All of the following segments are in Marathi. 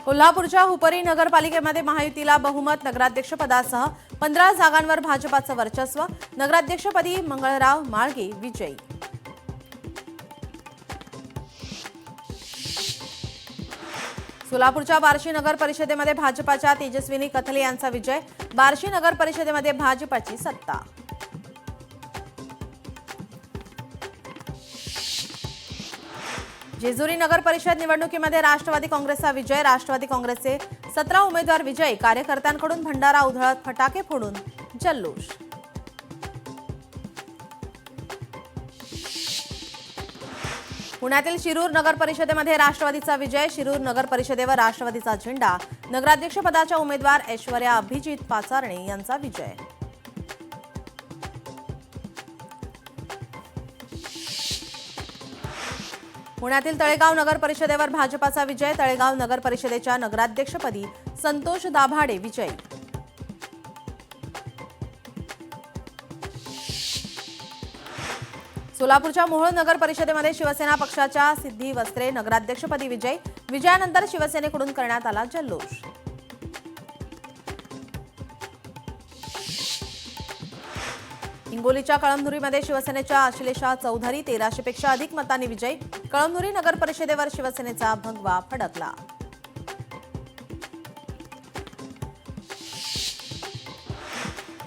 कोल्हापूरच्या हुपरी नगरपालिकेमध्ये महायुतीला बहुमत, नगराध्यक्षपदासह 15 जागांवर भाजपाचं वर्चस्व, नगराध्यक्षपदी मंगळराव माळगे विजयी. सोलापूरच्या बार्शी नगर परिषदेमध्ये भाजपाच्या तेजस्विनी कथले यांचा विजय, बार्शी नगर परिषदेमध्ये भाजपाची सत्ता. जेजुरी नगर परिषद निवडणुकीमध्ये राष्ट्रवादी काँग्रेसचा विजय, राष्ट्रवादी काँग्रेसचे 17 उमेदवार विजयी, कार्यकर्त्यांकडून भंडारा उधळत फटाके फोडून जल्लोष. पुण्यातील शिरूर नगर परिषदेमध्ये राष्ट्रवादीचा विजय, शिरूर नगर परिषदेवर राष्ट्रवादीचा झेंडा, नगराध्यक्षपदाच्या उमेदवार ऐश्वर्या अभिजित पाचारणे यांचा विजय. पुण्यातील तळेगाव नगर परिषदेवर भाजपाचा विजय, तळेगाव नगर परिषदेच्या नगराध्यक्षपदी संतोष दाभाडे विजयी. सोलापूरच्या मोहोळ नगर परिषदेमध्ये शिवसेना पक्षाच्या सिद्धी वस्त्रे नगराध्यक्षपदी विजयी, विजयानंतर शिवसेनेकडून करण्यात आला जल्लोष. हिंगोलीच्या कळमनुरीमध्ये शिवसेनेच्या अश्लेषा चौधरी 1300 पेक्षा अधिक मतांनी विजयी, कळमनुरी नगर परिषदेवर शिवसेनेचा भगवा फडकला.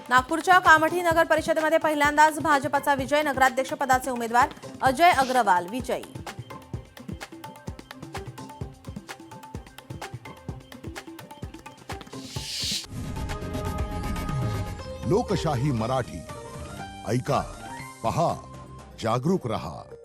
नागपूरच्या कामठी नगर परिषदेमध्ये पहिल्यांदाच भाजपाचा विजय, नगराध्यक्षपदाचे उमेदवार अजय अग्रवाल विजयी. लोकशाही मराठी ऐका, पहा, जागरूक रहा.